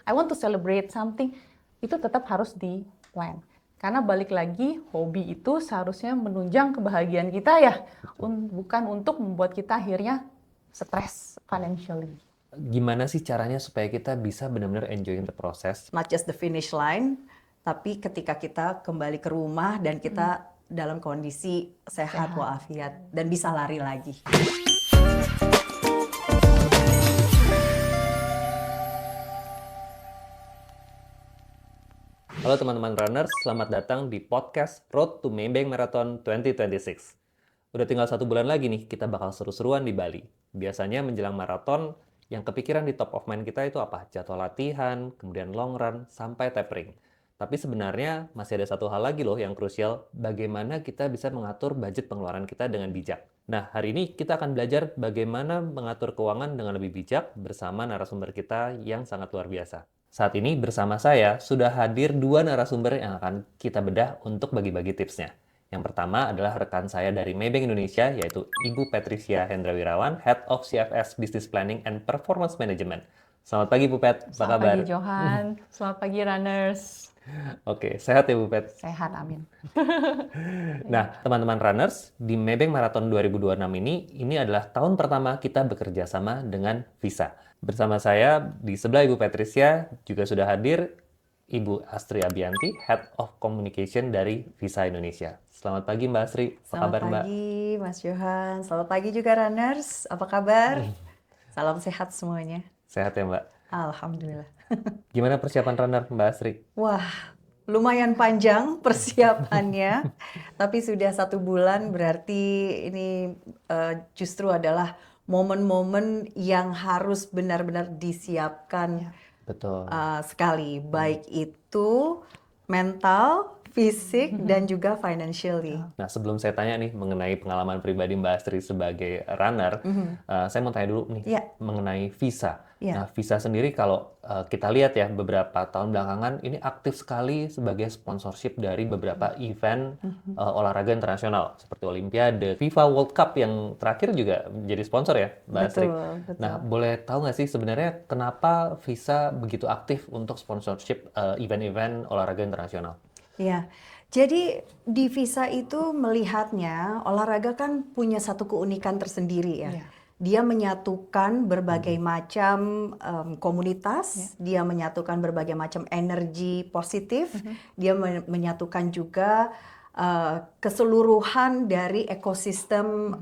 I want to celebrate something, itu tetap harus di plan. Karena balik lagi, hobi itu seharusnya menunjang kebahagiaan kita ya, bukan untuk membuat kita akhirnya stres financially. Gimana sih caranya supaya kita bisa benar-benar enjoying the process? Not just the finish line, tapi ketika kita kembali ke rumah dan kita dalam kondisi sehat walafiat dan bisa lari lagi. Halo teman-teman runners, selamat datang di podcast Road to Maybank Marathon 2026. Udah tinggal 1 bulan lagi nih, kita bakal seru-seruan di Bali. Biasanya menjelang maraton, yang kepikiran di top of mind kita itu apa? Jadwal latihan, kemudian long run, sampai tapering. Tapi sebenarnya masih ada satu hal lagi loh yang krusial, bagaimana kita bisa mengatur budget pengeluaran kita dengan bijak. Nah, hari ini kita akan belajar bagaimana mengatur keuangan dengan lebih bijak bersama narasumber kita yang sangat luar biasa. Saat ini bersama saya sudah hadir 2 narasumber yang akan kita bedah untuk bagi-bagi tipsnya. Yang pertama adalah rekan saya dari Maybank Indonesia, yaitu Ibu Patricia Hendrawirawan, Head of CFS Business Planning and Performance Management. Selamat pagi Bu Pet, apa Selamat kabar? pagi Johan, selamat pagi runners. Oke, sehat ya Bu Pet? Sehat, amin. Nah, teman-teman runners, di Maybank Marathon 2026 ini adalah tahun pertama kita bekerja sama dengan Visa. Bersama saya, di sebelah Ibu Patricia, juga sudah hadir Ibu Astri Abianti, Head of Communication dari Visa Indonesia. Selamat pagi Mbak Astri, apa kabar Mbak? Selamat pagi Mas Johan, selamat pagi juga runners, apa kabar? Salam sehat semuanya. Sehat ya Mbak? Alhamdulillah. Gimana persiapan runner Mbak Astri? Wah, lumayan panjang persiapannya, tapi sudah 1 bulan berarti ini justru adalah momen-momen yang harus benar-benar disiapkan Betul. sekali, baik itu mental, fisik, dan juga financially. Nah, sebelum saya tanya nih mengenai pengalaman pribadi Mbak Astri sebagai runner, saya mau tanya dulu nih Iya. mengenai Visa. Iya. Nah, Visa sendiri kalau kita lihat ya beberapa tahun belakangan ini aktif sekali sebagai sponsorship dari beberapa event olahraga internasional seperti Olimpiade, FIFA World Cup yang terakhir juga menjadi sponsor ya Mbak Astri. Betul. Nah, boleh tahu nggak sih sebenarnya kenapa Visa begitu aktif untuk sponsorship event-event olahraga internasional? Ya, jadi di Visa itu melihatnya olahraga kan punya satu keunikan tersendiri ya. Iya. Dia menyatukan berbagai macam komunitas, dia menyatukan berbagai macam energi positif, dia menyatukan juga keseluruhan dari ekosistem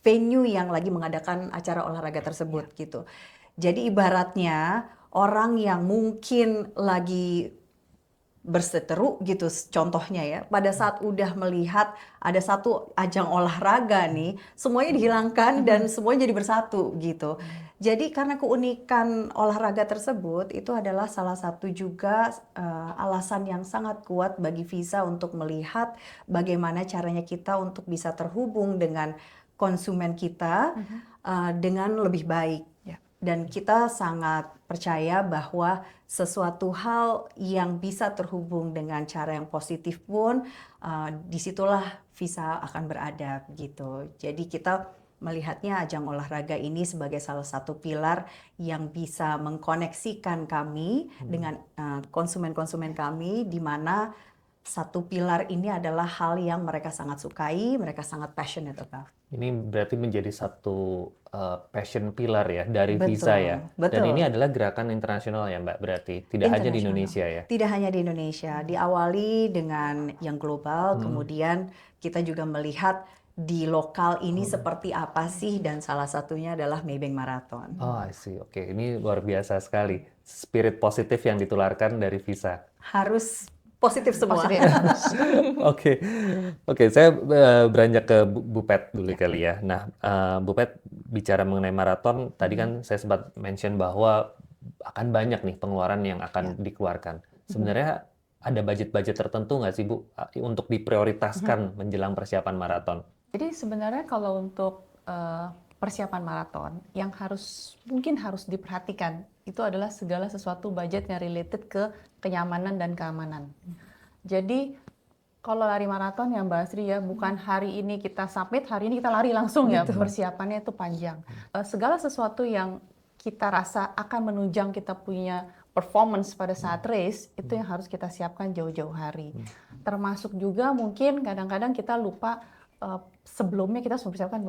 venue yang lagi mengadakan acara olahraga tersebut gitu. Jadi ibaratnya orang yang mungkin lagi berseteru gitu contohnya ya, pada saat udah melihat ada satu ajang olahraga nih, semuanya dihilangkan dan semuanya jadi bersatu gitu. Jadi karena keunikan olahraga tersebut itu adalah salah satu juga alasan yang sangat kuat bagi Visa untuk melihat bagaimana caranya kita untuk bisa terhubung dengan konsumen kita dengan lebih baik. Dan kita sangat percaya bahwa sesuatu hal yang bisa terhubung dengan cara yang positif pun, disitulah Visa akan berada gitu. Jadi kita melihatnya ajang olahraga ini sebagai salah satu pilar yang bisa mengkoneksikan kami dengan konsumen-konsumen kami, di mana satu pilar ini adalah hal yang mereka sangat sukai, mereka sangat passionate about. Ini berarti menjadi satu passion pilar ya dari Betul, Visa ya. Dan betul. ini adalah gerakan internasional ya Mbak berarti, tidak hanya di Internasional. Indonesia ya. Tidak hanya di Indonesia, diawali dengan yang global, kemudian kita juga melihat di lokal ini seperti apa sih, dan salah satunya adalah Maybank Marathon. Oh, I see. Oke, ini luar biasa sekali. Spirit positif yang ditularkan dari Visa. Harus positif semua. Oke, saya beranjak ke Bu Pet dulu kali ya. Nah, Bu Pet bicara mengenai maraton, tadi kan saya sempat mention bahwa akan banyak nih pengeluaran yang akan dikeluarkan. Sebenarnya ada budget-budget tertentu nggak sih Bu untuk diprioritaskan menjelang persiapan maraton? Jadi sebenarnya kalau untuk persiapan maraton yang mungkin harus diperhatikan itu adalah segala sesuatu budget yang related ke kenyamanan dan keamanan. Jadi kalau lari maraton ya Mbak Astri ya, bukan hari ini kita submit, hari ini kita lari langsung ya. Persiapannya itu panjang. Segala sesuatu yang kita rasa akan menunjang kita punya performance pada saat race itu yang harus kita siapkan jauh-jauh hari. Termasuk juga mungkin kadang-kadang kita lupa sebelumnya kita harus mempersiapkan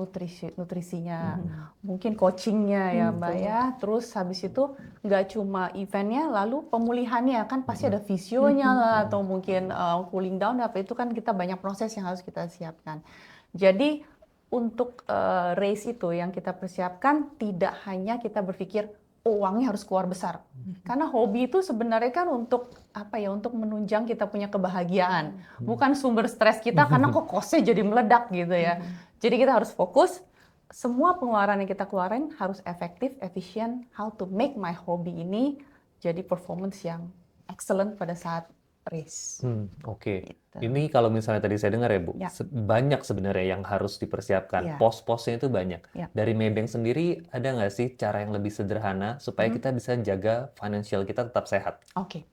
nutrisinya, mungkin coachingnya ya Mbak ya. Terus habis itu nggak cuma eventnya, lalu pemulihannya kan pasti ada fisionya lah atau mungkin cooling down apa itu kan kita banyak proses yang harus kita siapkan. Jadi untuk race itu yang kita persiapkan tidak hanya kita berpikir uangnya harus keluar besar. Karena hobi itu sebenarnya kan untuk apa ya? Untuk menunjang kita punya kebahagiaan, bukan sumber stres kita karena kok kosnya jadi meledak gitu ya. Jadi kita harus fokus semua pengeluaran yang kita keluarin harus efektif, efisien, how to make my hobby ini jadi performance yang excellent pada saat race. Oke. Gitu. Ini kalau misalnya tadi saya dengar ya Bu, Ya. banyak sebenarnya yang harus dipersiapkan. Ya. Pos-posnya itu banyak. Ya. Dari Maybank sendiri ada nggak sih cara yang lebih sederhana supaya kita bisa jaga financial kita tetap sehat? Oke.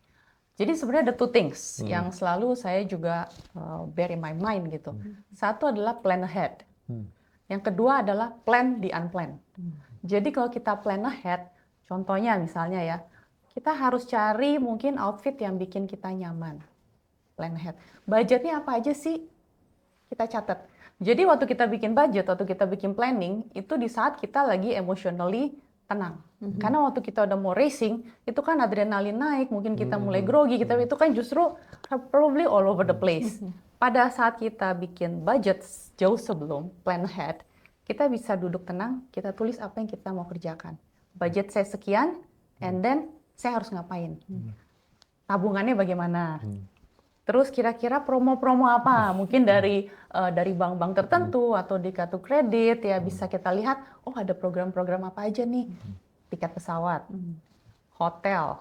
Jadi sebenarnya ada two things yang selalu saya juga bear in my mind gitu. Satu adalah plan ahead. Yang kedua adalah plan the unplanned. Jadi kalau kita plan ahead, contohnya misalnya ya, kita harus cari mungkin outfit yang bikin kita nyaman. Plan ahead. Budgetnya apa aja sih? Kita catat. Jadi waktu kita bikin budget, waktu kita bikin planning, itu di saat kita lagi emotionally tenang. Karena waktu kita udah mau racing, itu kan adrenalin naik, mungkin kita mulai grogi, kita itu kan justru probably all over the place. Pada saat kita bikin budget jauh sebelum, plan ahead, kita bisa duduk tenang, kita tulis apa yang kita mau kerjakan. Budget saya sekian, and then saya harus ngapain. Tabungannya bagaimana. Terus kira-kira promo-promo apa? Mungkin dari bank-bank tertentu atau di kartu kredit ya bisa kita lihat, oh ada program-program apa aja nih? Tiket pesawat, hotel,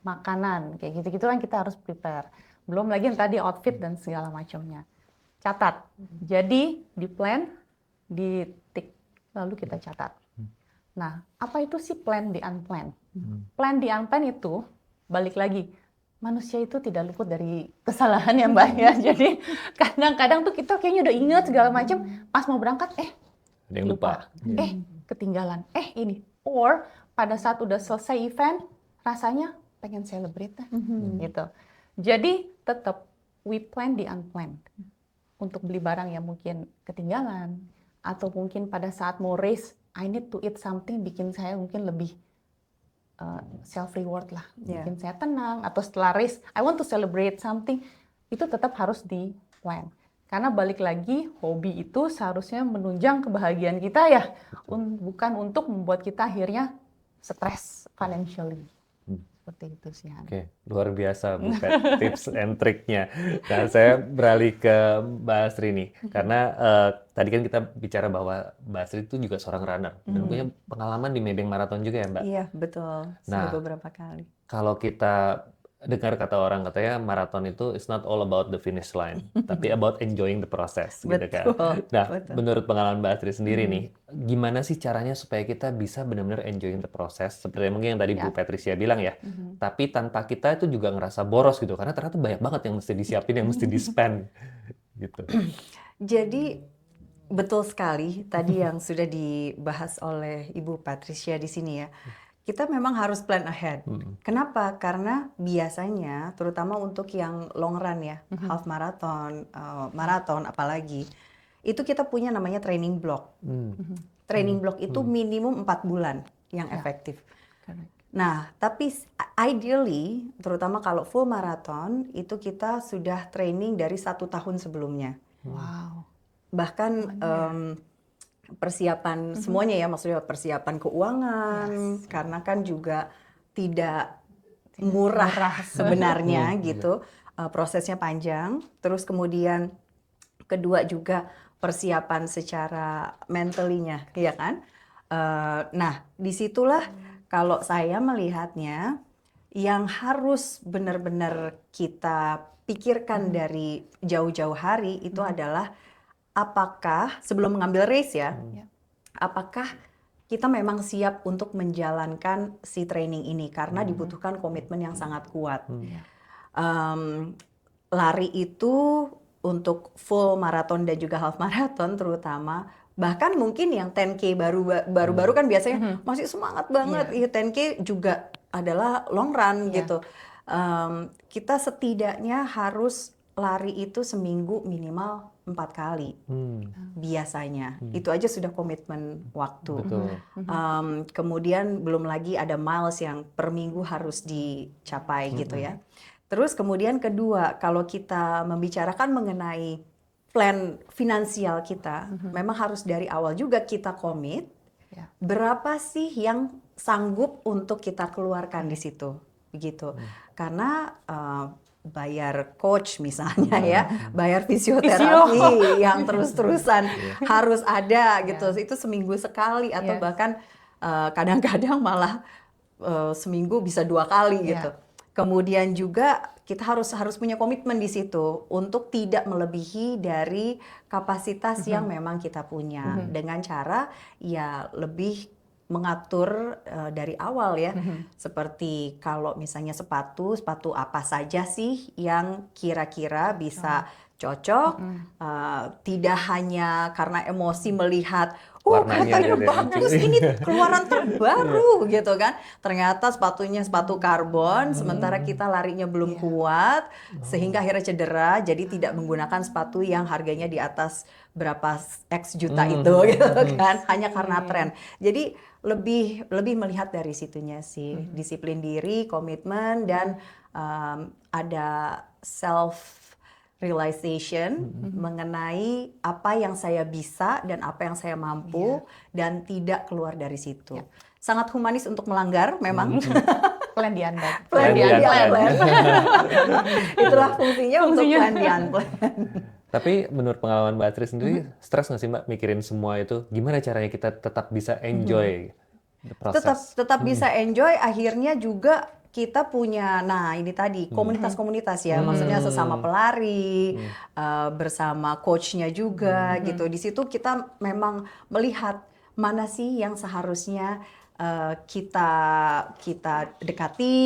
makanan, kayak gitu-gitu kan kita harus prepare. Belum lagi yang tadi outfit dan segala macamnya. Catat. Jadi di plan, di tick, lalu kita catat. Nah, apa itu sih plan the unplanned? Plan the unplanned itu balik lagi. Manusia itu tidak luput dari kesalahan ya Mbak ya. Jadi kadang-kadang tuh kita kayaknya udah ingat segala macam, pas mau berangkat Ada yang lupa. ketinggalan, ini. Or pada saat udah selesai event, rasanya pengen celebrate gitu. Jadi tetap we plan the unplanned. Untuk beli barang yang mungkin ketinggalan, atau mungkin pada saat mau race, I need to eat something bikin saya mungkin lebih self reward lah, bikin saya tenang, atau setelah race I want to celebrate something, itu tetap harus di plan. Karena balik lagi hobi itu seharusnya menunjang kebahagiaan kita ya, bukan untuk membuat kita akhirnya stres financially. Seperti itu sih Han. Oke, luar biasa Bu Pet, tips and triknya. Nah, saya beralih ke Mbak Astri nih, karena tadi kan kita bicara bahwa Mbak Astri itu juga seorang runner dan punya pengalaman di Maybank Marathon juga ya Mbak. Iya, betul. Sudah beberapa kali. Kalau kita dengar kata orang katanya maraton itu it's not all about the finish line, tapi about enjoying the process, gitu kan. Nah, menurut pengalaman Mbak Astri sendiri nih, gimana sih caranya supaya kita bisa benar-benar enjoying the process? Seperti mungkin yang tadi Bu Patricia bilang ya, tapi tanpa kita itu juga ngerasa boros gitu, karena ternyata banyak banget yang mesti disiapin, yang mesti di-spend, gitu. Jadi betul sekali tadi yang sudah dibahas oleh Ibu Patricia di sini ya. Kita memang harus plan ahead. Kenapa? Karena biasanya, terutama untuk yang long run ya, half marathon, marathon apalagi, itu kita punya namanya training block. Training block itu minimum 4 bulan yang efektif. Nah, tapi ideally, terutama kalau full marathon, itu kita sudah training dari 1 tahun sebelumnya. Wow. Bahkan persiapan semuanya ya, maksudnya persiapan keuangan, karena kan juga tidak murah sebenarnya gitu, prosesnya panjang. Terus kemudian kedua juga persiapan secara mentally-nya, ya kan? Nah, disitulah kalau saya melihatnya yang harus benar-benar kita pikirkan dari jauh-jauh hari itu adalah apakah sebelum mengambil race ya, apakah kita memang siap untuk menjalankan si training ini karena dibutuhkan komitmen yang sangat kuat. Lari itu untuk full marathon dan juga half marathon terutama, bahkan mungkin yang 10K baru-baru kan biasanya masih semangat banget. 10K juga adalah long run Iya. gitu. Kita setidaknya harus lari itu seminggu minimal 4 kali biasanya. Itu aja sudah komitmen waktu. Betul. Kemudian belum lagi ada miles yang per minggu harus dicapai gitu ya. Terus kemudian kedua, kalau kita membicarakan mengenai plan finansial kita, memang harus dari awal juga kita komit Ya. berapa sih yang sanggup untuk kita keluarkan di situ, begitu. Karena bayar coach misalnya ya, bayar fisioterapi yang terus-terusan harus ada gitu. Itu seminggu sekali atau Yes. bahkan kadang-kadang malah seminggu bisa 2 kali gitu. Kemudian juga kita harus punya komitmen di situ untuk tidak melebihi dari kapasitas yang memang kita punya dengan cara ya lebih mengatur dari awal ya. Seperti kalau misalnya sepatu apa saja sih yang kira-kira bisa cocok, tidak hanya karena emosi melihat Warnanya katanya ada bagus, ini keluaran terbaru gitu kan. Ternyata sepatunya sepatu karbon, sementara kita larinya belum kuat, sehingga akhirnya cedera. Jadi tidak menggunakan sepatu yang harganya di atas berapa X juta itu gitu kan, hanya karena tren. Jadi lebih melihat dari situnya sih, disiplin diri, komitmen, dan ada self realization mengenai apa yang saya bisa dan apa yang saya mampu dan tidak keluar dari situ. Sangat humanis untuk melanggar memang. Plan di unplan. Plan di unplan. Itulah fungsinya untuk plan di unplan. Tapi menurut pengalaman Mbak Astri sendiri, stres nggak sih Mbak mikirin semua itu? Gimana caranya kita tetap bisa enjoy the process? Tetap bisa enjoy, akhirnya juga kita punya, nah ini tadi komunitas-komunitas ya, maksudnya sesama pelari, bersama coachnya juga gitu. Di situ kita memang melihat mana sih yang seharusnya kita dekati.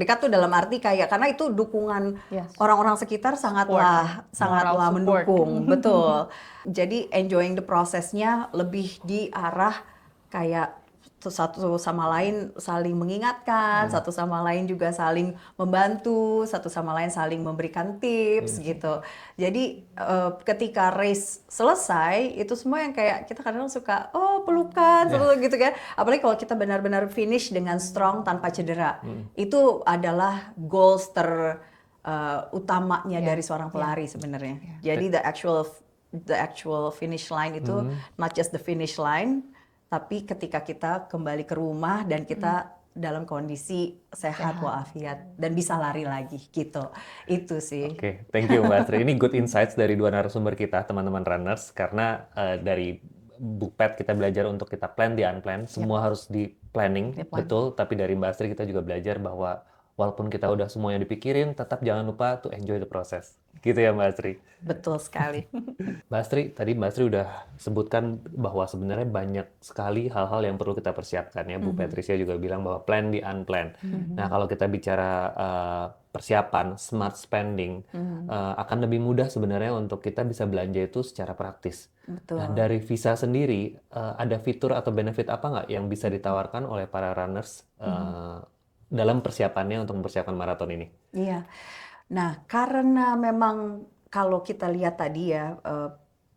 Dekat tuh dalam arti kayak karena itu dukungan orang-orang sekitar sangatlah Moral support. mendukung, betul. Jadi enjoying the process-nya lebih di arah kayak satu sama lain saling mengingatkan, satu sama lain juga saling membantu, satu sama lain saling memberikan tips gitu. Jadi ketika race selesai, itu semua yang kayak kita kadang suka pelukan gitu kan. Apalagi kalau kita benar-benar finish dengan strong tanpa cedera. Itu adalah goals utamanya dari seorang pelari sebenarnya. Jadi the actual finish line itu not just the finish line, tapi ketika kita kembali ke rumah dan kita dalam kondisi sehat walafiat dan bisa lari lagi gitu. Itu sih. Oke, thank you Mbak Astri. Ini good insights dari dua narasumber kita, teman-teman runners, karena dari Bookpad kita belajar untuk kita plan di unplan, semua harus di planning, betul. Tapi dari Mbak Astri kita juga belajar bahwa walaupun kita udah semuanya dipikirin, tetap jangan lupa to enjoy the process. Gitu ya Mbak Astri? Betul sekali. Mbak Astri, tadi Mbak Astri udah sebutkan bahwa sebenarnya banyak sekali hal-hal yang perlu kita persiapkan ya. Bu Patricia juga bilang bahwa plan di unplan. Nah, kalau kita bicara persiapan, smart spending, akan lebih mudah sebenarnya untuk kita bisa belanja itu secara praktis. Betul. Nah, dari Visa sendiri, ada fitur atau benefit apa nggak yang bisa ditawarkan oleh para runners dalam persiapannya untuk mempersiapkan maraton ini? Iya. Nah, karena memang kalau kita lihat tadi ya,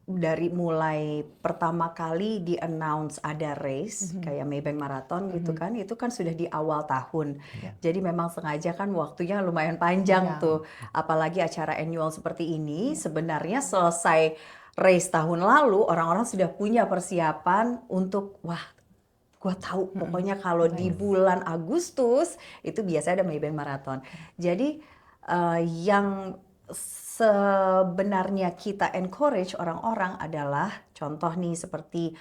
dari mulai pertama kali di-announce ada race, kayak Maybank Marathon gitu kan, itu kan sudah di awal tahun. Jadi memang sengaja kan waktunya lumayan panjang tuh. Apalagi acara annual seperti ini, sebenarnya selesai race tahun lalu, orang-orang sudah punya persiapan untuk, wah, gua tahu pokoknya kalau di bulan Agustus, itu biasanya ada Maybank Marathon. Jadi yang sebenarnya kita encourage orang-orang adalah contoh nih seperti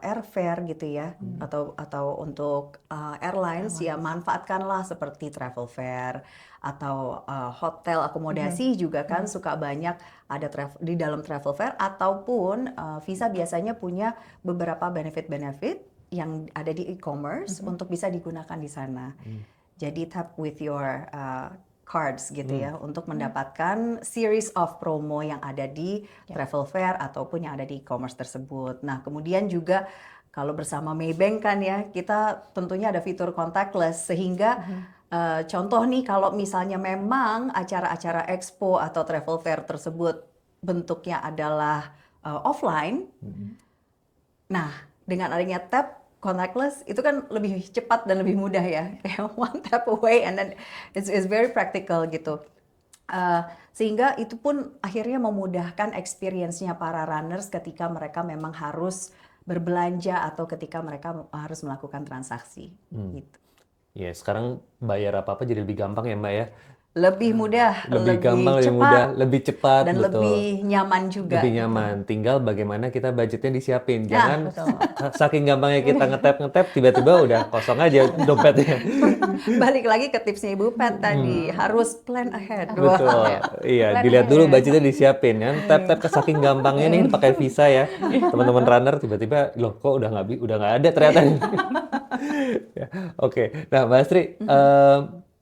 airfare gitu ya, atau untuk airlines ya manfaatkanlah seperti travel fair atau hotel akomodasi juga kan suka banyak ada di dalam travel fair, ataupun Visa biasanya punya beberapa benefit-benefit yang ada di e-commerce untuk bisa digunakan di sana. Jadi tap with your cards gitu ya, untuk mendapatkan series of promo yang ada di travel fair ataupun yang ada di e-commerce tersebut. Nah, kemudian juga Kalau bersama Maybank kan ya, kita tentunya ada fitur contactless sehingga contoh nih kalau misalnya memang acara-acara expo atau travel fair tersebut bentuknya adalah offline, nah dengan adanya tap contactless itu kan lebih cepat dan lebih mudah ya, kayak one tap away and then it's very practical gitu. Sehingga itu pun akhirnya memudahkan experience-nya para runners ketika mereka memang harus berbelanja atau ketika mereka harus melakukan transaksi gitu. Ya, sekarang bayar apa-apa jadi lebih gampang ya Mbak ya. Lebih mudah, Lebih gampang, lebih cepat, mudah, lebih cepat, dan betul. lebih nyaman juga. Lebih gitu. nyaman. Tinggal bagaimana kita budgetnya disiapin. Nah, Jangan betul. saking gampangnya kita ngetap tiba-tiba udah kosong aja dompetnya. Balik lagi ke tipsnya Ibu Pat tadi, harus plan ahead. Betul. Wah. Iya, Plan dilihat dulu ahead. budgetnya disiapin kan. Tap saking gampangnya nih pakai Visa ya. Teman-teman runner tiba-tiba loh kok udah nggak ada ternyata. Ya, oke. Nah, Mbak Astri,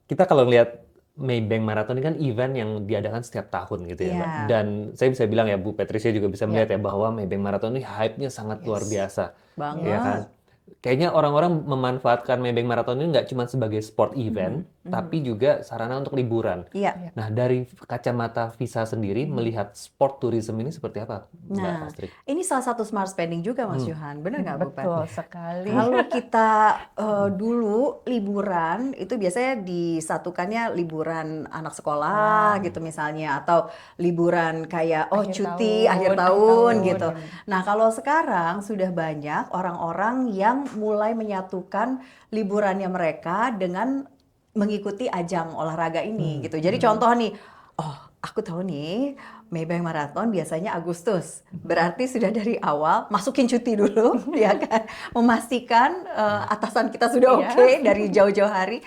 kita kalau lihat Maybank Marathon ini kan event yang diadakan setiap tahun gitu ya, Mbak. Iya. Dan saya bisa bilang ya, Bu Patricia juga bisa melihat ya bahwa Maybank Marathon ini hype-nya sangat luar biasa. Banget. Ya kan? Kayaknya orang-orang memanfaatkan Maybank Marathon ini nggak cuma sebagai sport event, tapi juga sarana untuk liburan. Iya. Nah, dari kacamata Visa sendiri, melihat sport tourism ini seperti apa, Mbak Nah, Astri? ini salah satu smart spending juga Mas Yohan, bener nggak Bu Pat? Betul sekali. Kalau kita dulu liburan itu biasanya disatukannya liburan anak sekolah gitu misalnya atau liburan kayak Akhir cuti tahun, akhir akhir tahun tahun. gitu. Nah, kalau sekarang sudah banyak orang-orang yang mulai menyatukan liburannya mereka dengan mengikuti ajang olahraga ini gitu. Jadi contoh nih, oh aku tahu nih Maybank Marathon biasanya Agustus. Berarti sudah dari awal masukin cuti dulu ya kan. Memastikan atasan kita sudah oke dari jauh-jauh hari.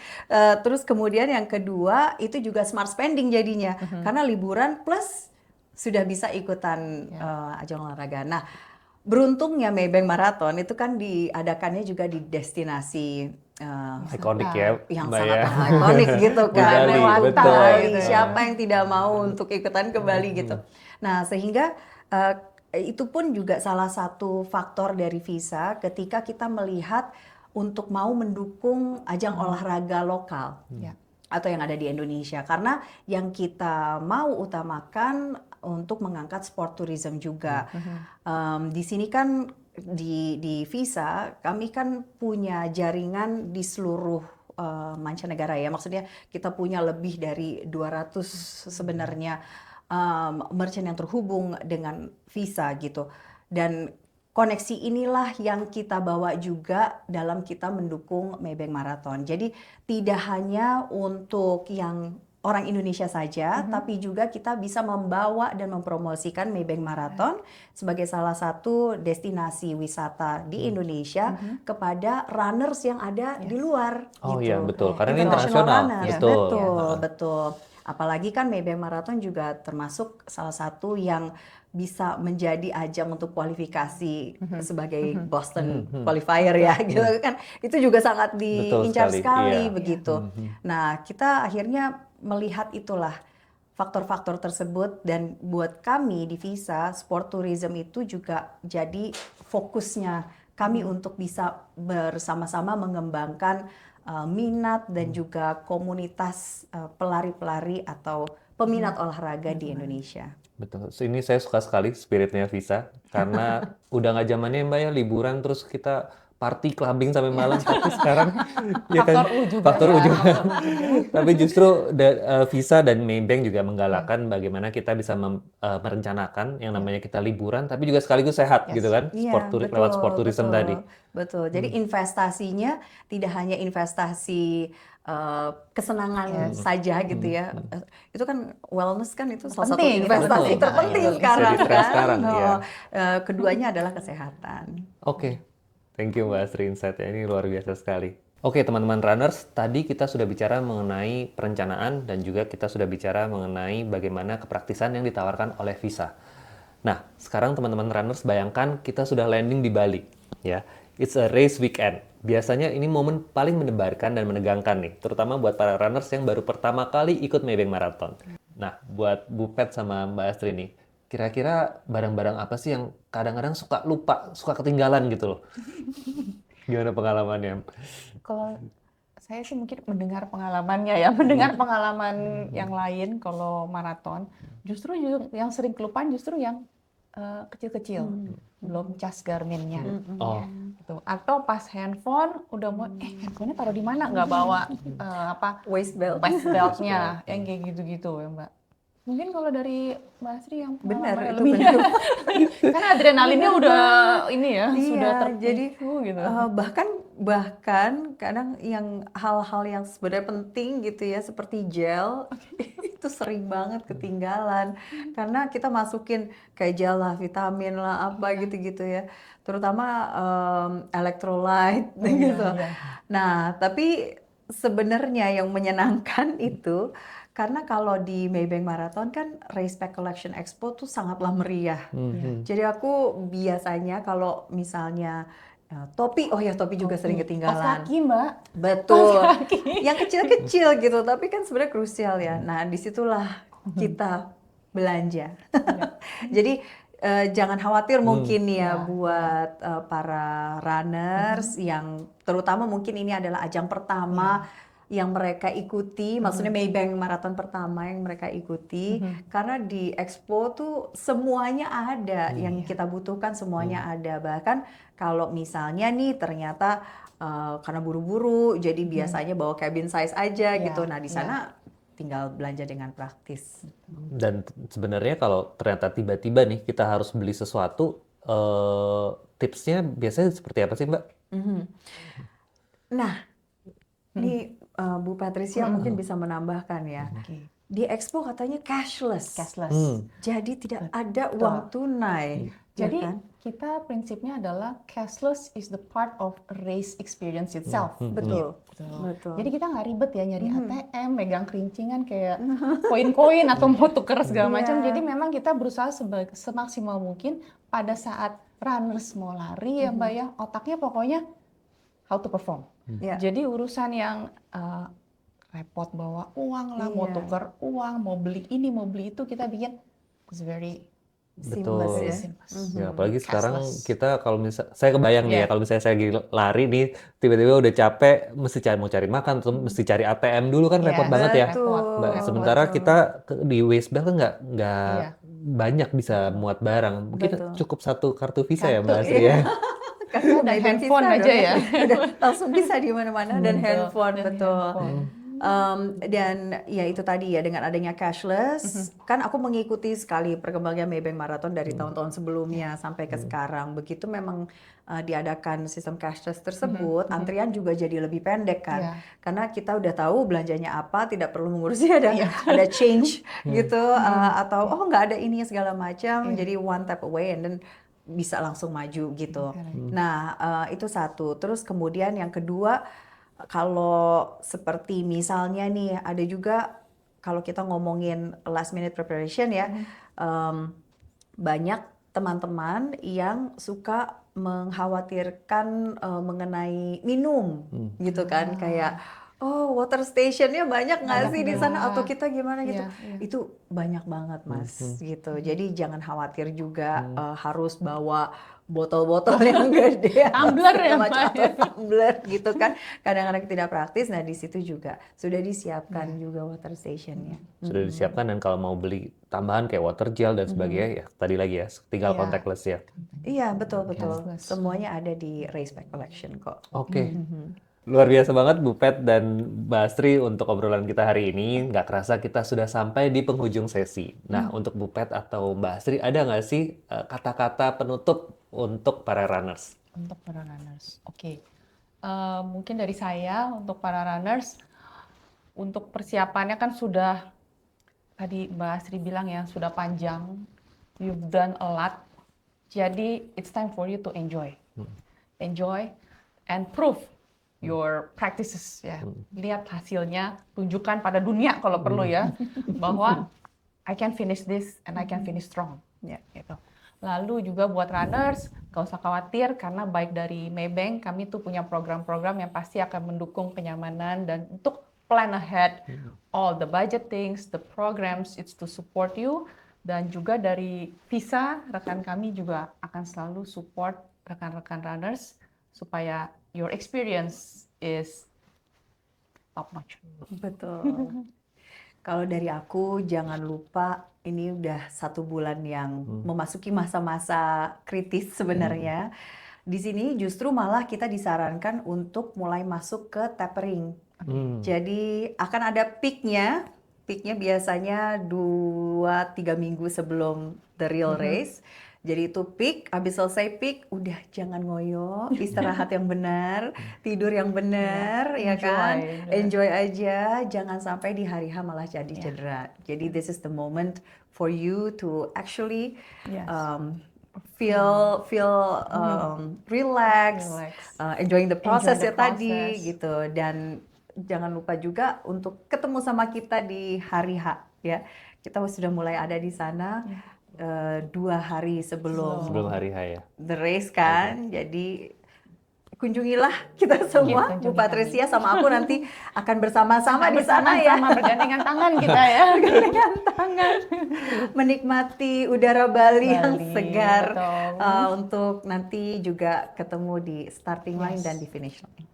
Terus kemudian yang kedua itu juga smart spending jadinya. Karena liburan plus sudah bisa ikutan ajang olahraga. Nah, beruntungnya Maybank Marathon itu kan diadakannya juga di destinasi Ikonik ya, yang Mbak sangat ya. ikonik gitu Di kan. Bali, Lewat betul. Bali. Gitu ya. Siapa yang tidak mau untuk ikutan ke Bali gitu. Nah, sehingga itu pun juga salah satu faktor dari Visa ketika kita melihat untuk mau mendukung ajang olahraga lokal Ya. atau yang ada di Indonesia, karena yang kita mau utamakan untuk mengangkat sport tourism juga. Di sini kan di Visa kami kan punya jaringan di seluruh mancanegara ya, maksudnya kita punya lebih dari 200 sebenarnya merchant yang terhubung dengan Visa gitu, dan koneksi inilah yang kita bawa juga dalam kita mendukung Maybank Marathon. Jadi tidak hanya untuk yang orang Indonesia saja, tapi juga kita bisa membawa dan mempromosikan Maybank Marathon sebagai salah satu destinasi wisata di Indonesia kepada runners yang ada di luar. Oh gitu. iya, betul. Karena ini International internasional. runners, Betul. betul, betul. Apalagi kan Maybank Marathon juga termasuk salah satu yang bisa menjadi ajang untuk kualifikasi sebagai Boston qualifier ya gitu kan. Itu juga sangat diincar sekali, sekali iya. begitu. Nah, kita akhirnya melihat itulah faktor-faktor tersebut, dan buat kami di Visa sport tourism itu juga jadi fokusnya kami untuk bisa bersama-sama mengembangkan minat dan juga komunitas pelari-pelari atau peminat olahraga di Indonesia. Betul. So, ini saya suka sekali spiritnya Visa karena udah nggak zamannya Mbak ya liburan terus kita party clubbing sampai malam, tapi sekarang ya kan Faktor U juga faktor ya. U juga. Tapi justru Visa dan Maybank juga menggalakkan bagaimana kita bisa merencanakan yang namanya kita liburan tapi juga sekaligus sehat gitu kan, Iya, lewat sport tourism betul, tadi. betul. Jadi investasinya tidak hanya investasi kesenangan saja gitu ya. Itu kan wellness kan itu salah satu Penting, itu investasi penting. terpenting Betul. sekarang Jadi tren kan. sekarang, iya. Keduanya adalah kesehatan. Oke, thank you Mbak Astri insight-nya, ini luar biasa sekali. Oke teman-teman runners, tadi kita sudah bicara mengenai perencanaan dan juga kita sudah bicara mengenai bagaimana kepraktisan yang ditawarkan oleh Visa. Nah, sekarang teman-teman runners bayangkan kita sudah landing di Bali, ya. It's a race weekend. Biasanya ini momen paling mendebarkan dan menegangkan nih, terutama buat para runners yang baru pertama kali ikut Maybank Marathon. Nah, buat Bu Pet sama Mbak Astri nih, kira-kira barang-barang apa sih yang kadang-kadang suka lupa, suka ketinggalan gitu loh? Gimana pengalamannya? Kalau saya sih mungkin mendengar pengalamannya ya, mendengar pengalaman yang lain kalau maraton, justru yang sering kelupaan justru yang kecil-kecil, belum cas Garmin-nya. Oh, Gitu. Atau pas handphone udah mau, handphonenya taruh di mana? Nggak bawa Waist belt. waist belt-nya, yang kayak gitu-gitu ya Mbak. Mungkin kalau dari Mbak Asri yang Benar, pengalamannya itu lebih benar. karena adrenalinnya udah ini ya, sudah Iya, jadi terpicu gitu. bahkan kadang yang hal-hal yang sebenarnya penting gitu ya seperti gel itu sering banget ketinggalan karena kita masukin kayak gel lah, vitamin lah, apa gitu-gitu ya, terutama electrolyte gitu. Iya. Nah, tapi sebenarnya yang menyenangkan itu karena kalau di Maybank Marathon kan Race Pack Collection Expo tuh sangatlah meriah. Jadi aku biasanya kalau misalnya topi, oh ya topi juga sering Kaos ketinggalan. kaki Mbak. Betul. Kaos kaki. Yang kecil-kecil gitu, tapi kan sebenarnya krusial ya. Nah, disitulah kita belanja. Jadi jangan khawatir mungkin ya Ya, buat para runners yang terutama mungkin ini adalah ajang pertama yang mereka ikuti, maksudnya Maybank Marathon pertama yang mereka ikuti, karena di Expo tuh semuanya ada, yang kita butuhkan semuanya ada. Bahkan kalau misalnya nih ternyata karena buru-buru, jadi biasanya bawa cabin size aja Iya, gitu. Nah di iya. sana tinggal belanja dengan praktis. dan sebenarnya kalau ternyata tiba-tiba nih kita harus beli sesuatu, tipsnya biasanya seperti apa sih, Mbak? Nah, ini Bu Patricia mungkin bisa menambahkan ya. Oke. Di Expo katanya cashless. Cashless. Jadi tidak ada uang tunai. ya Jadi kan? kita prinsipnya adalah cashless is the part of race experience itself. Betul. Betul. Betul. Jadi kita nggak ribet ya nyari ATM, megang kerincingan kayak koin-koin atau mau tuker segala macam. Iya. Jadi memang kita berusaha semaksimal mungkin pada saat runners mau lari ya Mbak ya, otaknya pokoknya how to perform. Ya. Jadi urusan yang repot bawa uang lah, mau Iya. tuker uang, mau beli ini, mau beli itu, kita bikin it's very Seamless Betul. ya. seamless. Ya, apalagi sekarang Cashless. kita kalau saya kebayang nih ya, Iya. kalau misalnya saya lagi lari nih, tiba-tiba udah capek, mesti mau cari makan, atau mesti cari ATM dulu kan Iya, repot banget ya. repot. Mbak, Betul, sementara betul. kita di Wastebelt kan nggak Iya. banyak bisa muat barang. Mungkin Betul. cukup satu kartu Visa ya, Mbak Kartu, Asri ya. Karena Dan Maybank handphone Visa aja dong ya. Udah langsung bisa di mana-mana dan Betul, handphone, dan betul. handphone. Dan ya itu tadi ya dengan adanya cashless, kan aku mengikuti sekali perkembangan Maybank Marathon dari tahun-tahun sebelumnya sampai ke sekarang. Begitu memang diadakan sistem cashless tersebut, antrian juga jadi lebih pendek kan. Iya. Karena kita udah tahu belanjanya apa, tidak perlu mengurusi ada Iya. ada change gitu atau oh nggak ada ini segala macam. Jadi one tap away and then bisa langsung maju gitu. Nah, itu satu. Terus kemudian yang kedua, kalau seperti misalnya nih ada juga kalau kita ngomongin last minute preparation ya, banyak teman-teman yang suka mengkhawatirkan mengenai minum gitu kan, kayak oh water stationnya banyak nggak sih di sana atau kita gimana gitu. Iya. Itu banyak banget Mas gitu. Jadi jangan khawatir juga harus bawa botol-botol yang gede, Tumbler ya, segala macam, Mbak, atau tumbler gitu kan. Kadang-kadang tidak praktis. Nah di situ juga sudah disiapkan juga water stationnya. Sudah disiapkan, dan kalau mau beli tambahan kayak water gel dan sebagainya, ya tadi lagi ya, tinggal Iya. contactless ya. Iya betul. Cashless. Semuanya ada di Race Pack Collection kok. Oke. Luar biasa banget Bu Pet dan Mbak Astri untuk obrolan kita hari ini. Nggak kerasa kita sudah sampai di penghujung sesi. Nah, untuk Bu Pet atau Mbak Astri, ada nggak sih kata-kata penutup untuk para runners? Untuk para runners, oke. Mungkin dari saya untuk para runners, untuk persiapannya kan sudah tadi Mbak Asri bilang ya sudah panjang, you've done a lot. Jadi it's time for you to enjoy and prove your practices ya. Lihat hasilnya, tunjukkan pada dunia kalau perlu ya bahwa I can finish this and I can finish strong. Ya, gitu. Lalu juga buat runners, gak usah khawatir karena baik dari Maybank kami tuh punya program-program yang pasti akan mendukung kenyamanan dan untuk plan ahead all the budget things, the programs, it's to support you Dan juga dari Visa, rekan kami juga akan selalu support rekan-rekan runners supaya your experience is top notch. Betul. Kalau dari aku, jangan lupa ini udah 1 bulan yang memasuki masa-masa kritis sebenarnya. Di sini justru malah kita disarankan untuk mulai masuk ke tapering. Jadi akan ada peaknya. Peaknya biasanya 2-3 minggu sebelum the real race. Jadi itu peak, habis selesai peak, udah jangan ngoyo, istirahat yang benar, tidur yang benar, ya kan? Enjoy aja, jangan sampai di hari H malah jadi cedera. Jadi this is the moment for you to actually Yes. feel relax, Relax. enjoying the process the ya tadi process. gitu. Dan jangan lupa juga untuk ketemu sama kita di hari H ya. Kita sudah mulai ada di sana 2 hari sebelum Sebelum hari H ya. the race kan. Jadi kunjungilah kita semua, Bu kunjungi Patricia sama aku nanti akan bersama-sama di sana ya. Sama bergandengan tangan kita ya. Dengan tangan menikmati udara Bali yang Bali, segar betul. untuk nanti juga ketemu di starting line dan di finish line.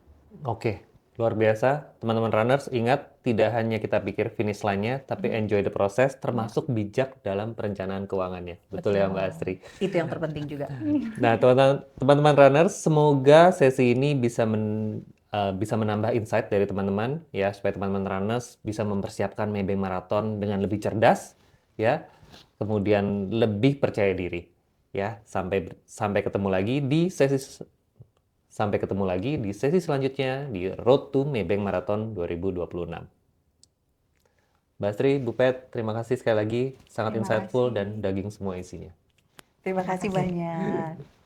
Oke, luar biasa. Teman-teman runners, ingat tidak hanya kita pikir finish line-nya, tapi enjoy the process, termasuk bijak dalam perencanaan keuangannya. Betul ya Mbak Astri? Itu yang terpenting juga. Nah, teman-teman runners, semoga sesi ini bisa menambah insight dari teman-teman ya, supaya teman-teman runners bisa mempersiapkan Maybank Marathon dengan lebih cerdas ya, kemudian lebih percaya diri ya. Sampai ketemu lagi di sesi selanjutnya di Road to Maybank Marathon 2026. Mbak Astri, Bu Pet, terima kasih sekali lagi, sangat Terima insightful kasih. dan daging semua isinya. Terima kasih banyak.